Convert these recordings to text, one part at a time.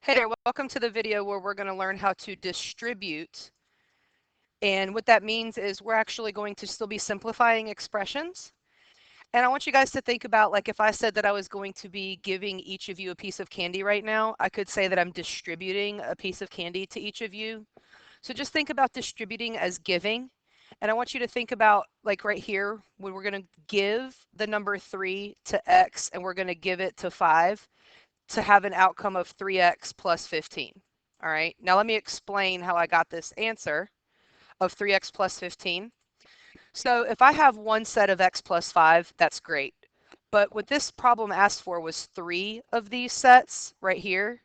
Hey there, welcome to the video where we're going to learn how to distribute. And what that means is we're actually going to still be simplifying expressions. And I want you guys to think about, like, if I said that I was going to be giving each of you a piece of candy right now, I could say that I'm distributing a piece of candy to each of you. So just think about distributing as giving. And I want you to think about, like, right here, when we're going to give the number 3 to x and we're going to give it to 5, to have an outcome of 3x plus 15. All right, now let me explain how I got this answer of 3x plus 15. So if I have one set of x plus 5, that's great. But what this problem asked for was 3 of these sets right here.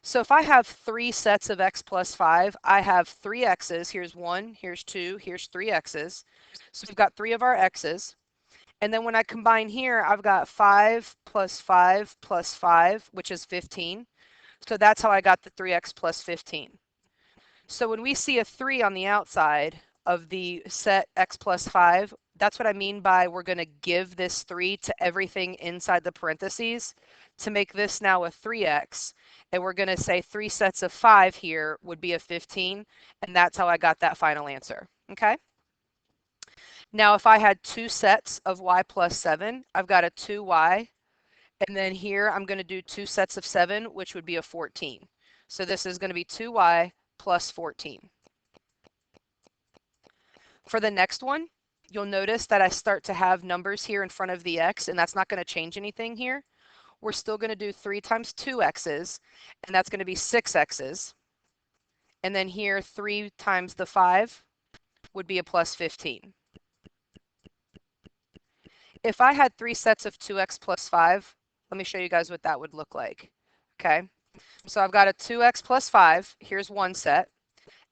So if I have 3 sets of x plus 5, I have 3 x's. Here's 1, here's 2, here's 3 x's. So we've got 3 of our x's. And then when I combine here, I've got 5 plus 5 plus 5, which is 15. So that's how I got the 3x plus 15. So when we see a 3 on the outside of the set x plus 5, that's what I mean by we're going to give this 3 to everything inside the parentheses to make this now a 3x. And we're going to say 3 sets of 5 here would be a 15. And that's how I got that final answer. Okay. Now, if I had 2 sets of y plus 7, I've got a 2y. And then here I'm going to do 2 sets of 7, which would be a 14. So this is going to be 2y plus 14. For the next one, you'll notice that I start to have numbers here in front of the x, and that's not going to change anything here. We're still going to do 3 times 2x's, and that's going to be 6x's. And then here, 3 times the 5 would be a plus 15. If I had 3 sets of 2x plus 5, let me show you guys what that would look like. Okay, so I've got a 2x plus 5. Here's one set.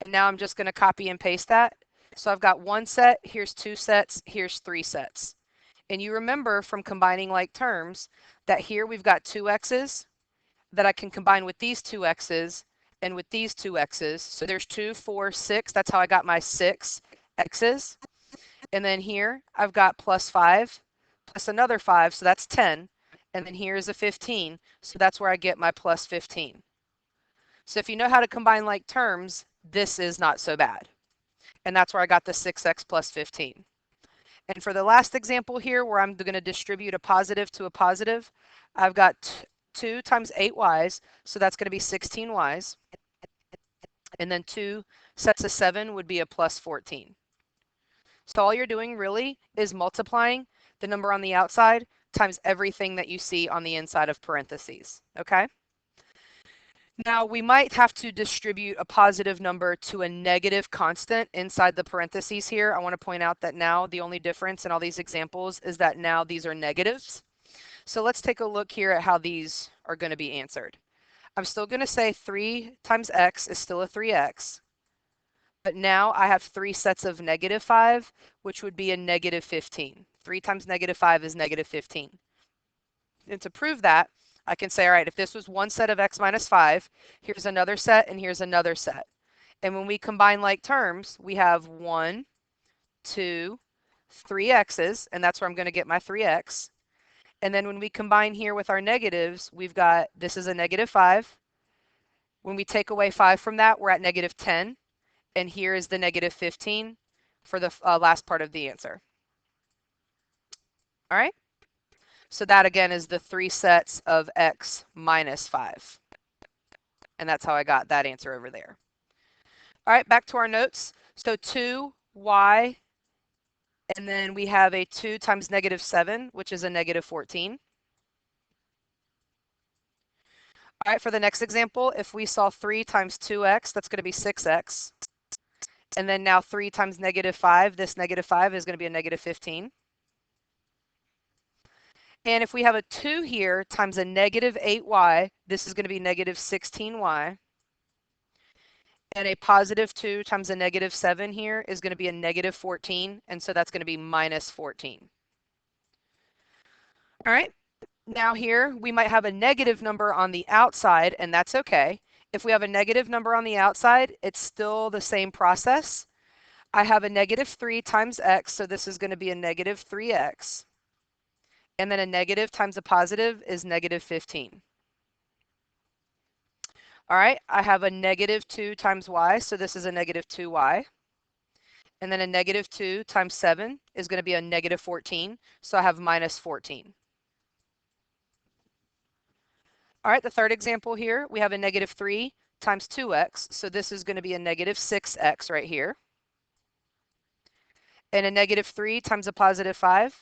And now I'm just going to copy and paste that. So I've got one set, here's 2 sets, here's 3 sets. And you remember from combining like terms that here we've got 2 x's that I can combine with these 2 x's and with these 2 x's. So there's 2, 4, 6. That's how I got my 6 x's. And then here I've got plus 5 plus another 5, so that's 10. And then here's a 15, so that's where I get my plus 15. So if you know how to combine like terms, this is not so bad. And that's where I got the 6x plus 15. And for the last example here, where I'm going to distribute a positive to a positive, I've got 2 times 8y's, so that's going to be 16y's. And then 2 sets of 7 would be a plus 14. So all you're doing really is multiplying the number on the outside times everything that you see on the inside of parentheses, okay? Now we might have to distribute a positive number to a negative constant inside the parentheses here. I want to point out that now the only difference in all these examples is that now these are negatives. So let's take a look here at how these are going to be answered. I'm still going to say 3 times x is still a 3x. But now I have 3 sets of negative 5, which would be a negative 15. 3 times negative 5 is negative 15. And to prove that, I can say, all right, if this was one set of x minus 5, here's another set and here's another set. And when we combine like terms, we have 1, 2, 3 x's, and that's where I'm going to get my 3x. And then when we combine here with our negatives, we've got, this is a negative 5. When we take away 5 from that, we're at negative 10. And here is the negative 15 for the last part of the answer. All right. So that again is the 3 sets of x minus 5. And that's how I got that answer over there. All right, back to our notes. So 2y, and then we have a 2 times negative 7, which is a negative 14. All right, for the next example, if we saw 3 times 2x, that's going to be 6x. And then now 3 times negative 5, this negative 5 is going to be a negative 15. And if we have a 2 here times a negative 8y, this is going to be negative 16y. And a positive 2 times a negative 7 here is going to be a negative 14. And so that's going to be minus 14. All right. Now here, we might have a negative number on the outside, and that's okay. If we have a negative number on the outside, it's still the same process. I have a negative 3 times x, so this is going to be a negative 3x. And then a negative times a positive is negative 15. All right, I have a negative 2 times y, so this is a negative 2y. And then a negative 2 times 7 is going to be a negative 14, so I have minus 14. All right, the third example here, we have a negative 3 times 2x, so this is going to be a negative 6x right here. And a negative 3 times a positive 5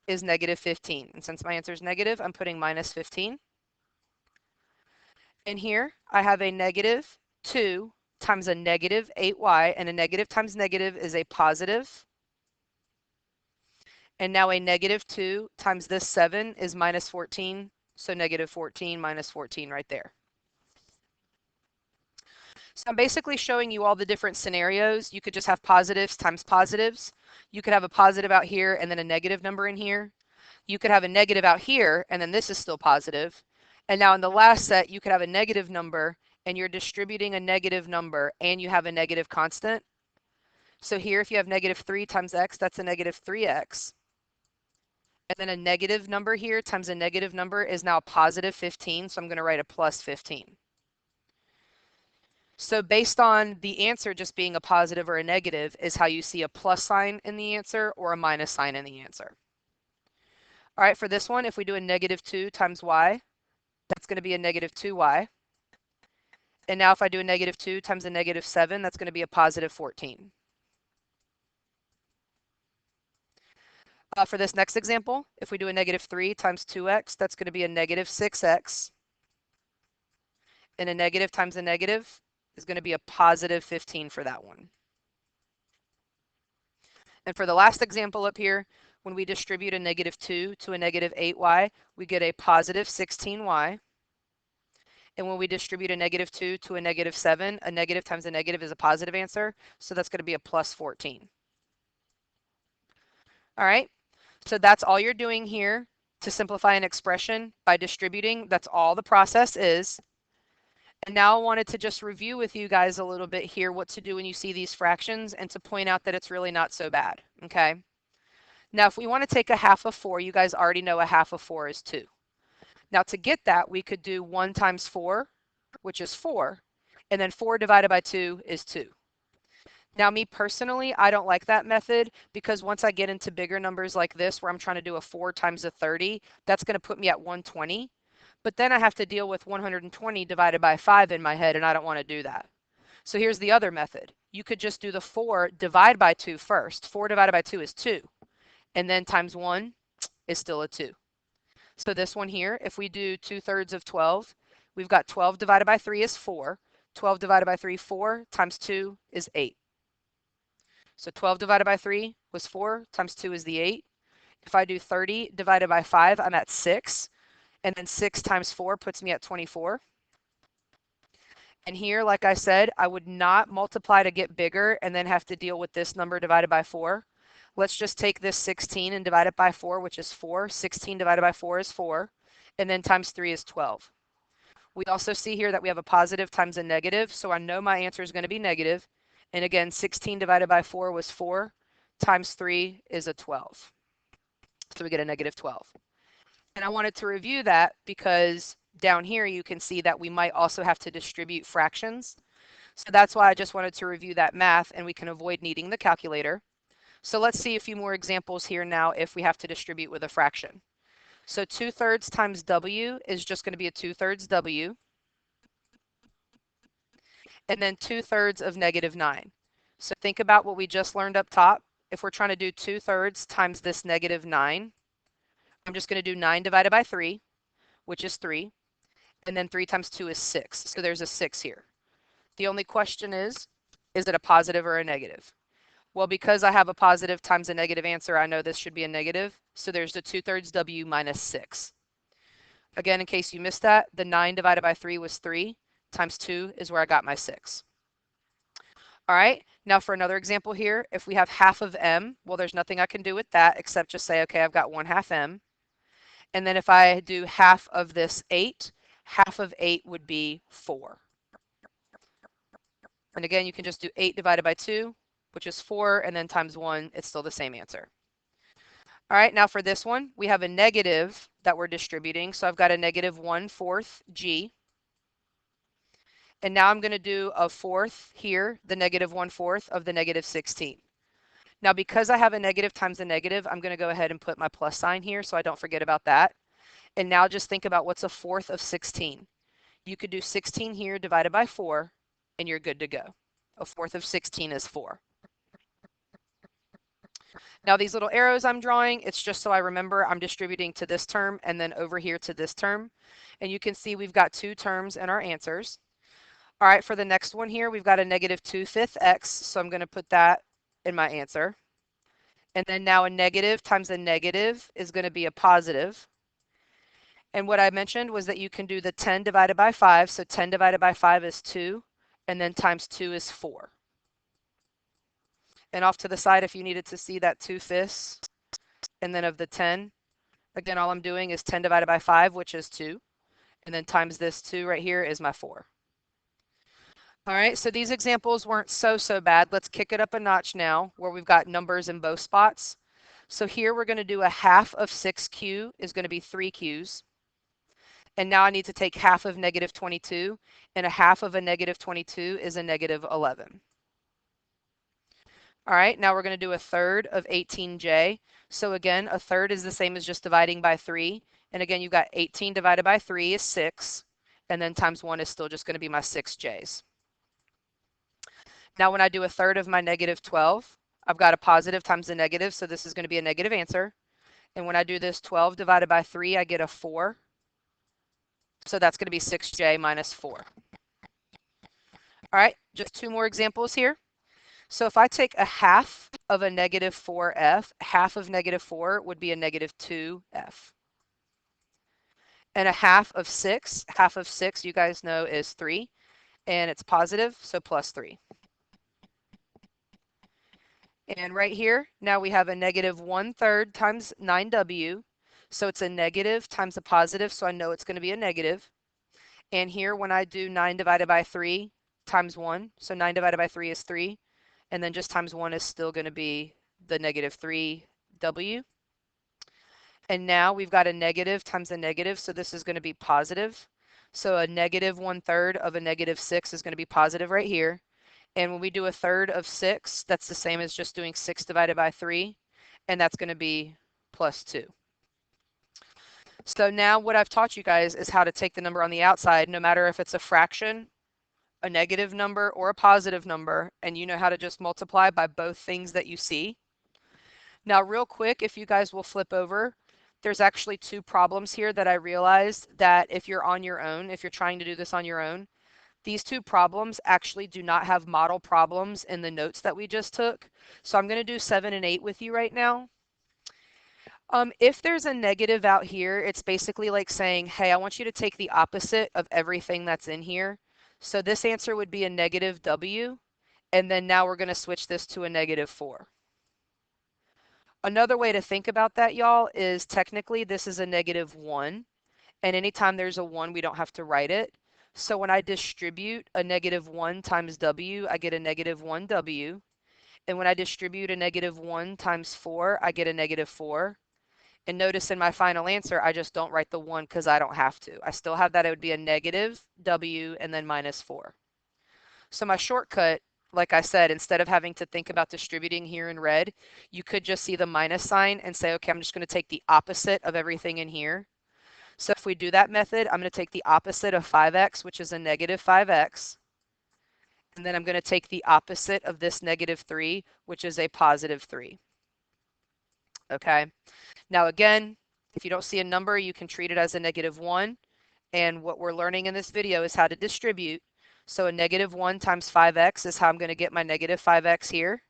is negative 15. And since my answer is negative, I'm putting minus 15. And here I have a negative 2 times a negative 8y, and a negative times negative is a positive. And now a negative 2 times this 7 is minus 14, so negative 14 minus 14 right there. So I'm basically showing you all the different scenarios. You could just have positives times positives. You could have a positive out here and then a negative number in here. You could have a negative out here and then this is still positive. And now in the last set, you could have a negative number and you're distributing a negative number and you have a negative constant. So here, if you have negative 3 times x, that's a negative 3x. And then a negative number here times a negative number is now positive 15. So I'm going to write a plus 15. So based on the answer just being a positive or a negative is how you see a plus sign in the answer or a minus sign in the answer. All right, for this one, if we do a negative 2 times y, that's going to be a negative 2y. And now if I do a negative 2 times a negative 7, that's going to be a positive 14. For this next example, if we do a negative 3 times 2x, that's going to be a negative 6x. And a negative times a negative is going to be a positive 15 for that one. And for the last example up here, when we distribute a negative 2 to a negative 8y, we get a positive 16y. And when we distribute a negative 2 to a negative 7, a negative times a negative is a positive answer. So that's going to be a plus 14. All right. So that's all you're doing here to simplify an expression by distributing. That's all the process is. And now I wanted to just review with you guys a little bit here what to do when you see these fractions and to point out that it's really not so bad. Okay. Now, if we want to take a half of 4, you guys already know a half of 4 is 2. Now, to get that, we could do 1 times 4, which is 4, and then 4 divided by 2 is 2. Now, me personally, I don't like that method because once I get into bigger numbers like this, where I'm trying to do a 4 times a 30, that's going to put me at 120. But then I have to deal with 120 divided by 5 in my head, and I don't want to do that. So here's the other method. You could just do the 4 divided by 2 first. 4 divided by 2 is 2. And then times 1 is still a 2. So this one here, if we do 2/3 of 12, we've got 12 divided by 3 is 4. 12 divided by 3, 4, times 2 is 8. So 12 divided by 3 was 4, times 2 is the 8. If I do 30 divided by 5, I'm at 6. And then 6 times 4 puts me at 24. And here, like I said, I would not multiply to get bigger and then have to deal with this number divided by 4. Let's just take this 16 and divide it by 4, which is 4. 16 divided by 4 is 4. And then times 3 is 12. We also see here that we have a positive times a negative, so I know my answer is going to be negative. And again, 16 divided by 4 was 4, times 3 is a 12. So we get a negative 12. And I wanted to review that because down here you can see that we might also have to distribute fractions. So that's why I just wanted to review that math and we can avoid needing the calculator. So let's see a few more examples here now if we have to distribute with a fraction. So 2/3 times w is just going to be a 2/3 w. And then 2/3 of negative 9. So think about what we just learned up top. If we're trying to do 2/3 times this negative 9, I'm just going to do 9 divided by 3, which is 3. And then 3 times 2 is 6. So there's a 6 here. The only question is it a positive or a negative? Well, because I have a positive times a negative answer, I know this should be a negative. So there's the 2/3 w minus 6. Again, in case you missed that, the 9 divided by 3 was 3, times 2 is where I got my 6. All right, now for another example here, if we have half of m, well, there's nothing I can do with that except just say, okay, I've got 1/2 m. And then if I do half of this 8, half of 8 would be 4. And again, you can just do 8 divided by 2, which is 4, and then times 1, it's still the same answer. All right, now for this one, we have a negative that we're distributing. So I've got a negative 1/4 g. And now I'm going to do a fourth here, the -1/4 of the -16. Now, because I have a negative times a negative, I'm going to go ahead and put my plus sign here so I don't forget about that. And now just think about what's a fourth of 16. You could do 16 here divided by 4, and you're good to go. A fourth of 16 is 4. Now these little arrows I'm drawing, it's just so I remember I'm distributing to this term and then over here to this term. And you can see we've got 2 terms in our answers. All right, for the next one here, we've got a -2/5 x, so I'm going to put that in my answer. And then now a negative times a negative is going to be a positive. And what I mentioned was that you can do the 10 divided by 5, so 10 divided by 5 is 2, and then times 2 is 4. And off to the side, if you needed to see that 2/5, and then of the 10, again, all I'm doing is 10 divided by 5, which is 2, and then times this 2 right here is my 4. All right, so these examples weren't so bad. Let's kick it up a notch now, where we've got numbers in both spots. So here we're going to do a half of 6q is going to be 3q's. And now I need to take half of -22, and a half of a -22 is a -11. All right, now we're going to do a third of 18j. So again, a third is the same as just dividing by 3. And again, you've got 18 divided by 3 is 6. And then times 1 is still just going to be my 6j's. Now when I do a third of my -12, I've got a positive times a negative. So this is going to be a negative answer. And when I do this 12 divided by 3, I get a 4. So that's going to be 6j minus 4. All right, just 2 more examples here. So if I take a half of a -4f, half of -4 would be a -2f. And a half of 6, you guys know, is 3. And it's positive, so plus 3. And right here, now we have a -1/3 times 9w. So it's a negative times a positive, so I know it's going to be a negative. And here, when I do 9 divided by 3 times 1, so 9 divided by 3 is 3. And then just times 1 is still going to be the -3w. And now we've got a negative times a negative, so this is going to be positive. So a -1/3 of a -6 is going to be positive right here. And when we do a third of 6, that's the same as just doing 6 divided by 3, and that's going to be plus 2. So now what I've taught you guys is how to take the number on the outside, no matter if it's a fraction, a negative number, or a positive number, and you know how to just multiply by both things that you see. Now, real quick, if you guys will flip over, there's actually 2 problems here that I realized that if you're on your own, if you're trying to do this on your own, these 2 problems actually do not have model problems in the notes that we just took. So I'm going to do 7 and 8 with you right now. If there's a negative out here, it's basically like saying, hey, I want you to take the opposite of everything that's in here. So this answer would be a -w, and then now we're going to switch this to a -4. Another way to think about that, y'all, is technically this is a -1, and anytime there's a 1, we don't have to write it. So when I distribute a -1 times w, I get a -1w. And when I distribute a -1 times 4, I get a -4. And notice in my final answer, I just don't write the 1 because I don't have to. I still have that. It would be a -w and then -4. So my shortcut, like I said, instead of having to think about distributing here in red, you could just see the minus sign and say, okay, I'm just going to take the opposite of everything in here. So if we do that method, I'm going to take the opposite of 5x, which is a -5x. And then I'm going to take the opposite of this -3, which is a +3. Okay. Now again, if you don't see a number, you can treat it as a -1. And what we're learning in this video is how to distribute. So a -1 times 5x is how I'm going to get my -5x here.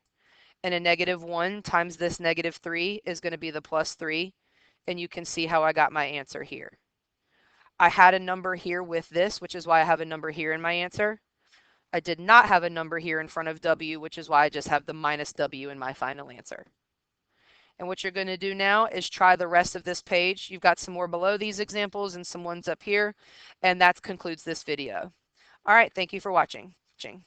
And a -1 times this -3 is going to be the +3. And you can see how I got my answer here. I had a number here with this, which is why I have a number here in my answer. I did not have a number here in front of w, which is why I just have the -w in my final answer. And what you're going to do now is try the rest of this page. You've got some more below these examples and some ones up here, and that concludes this video. All right, thank you for watching.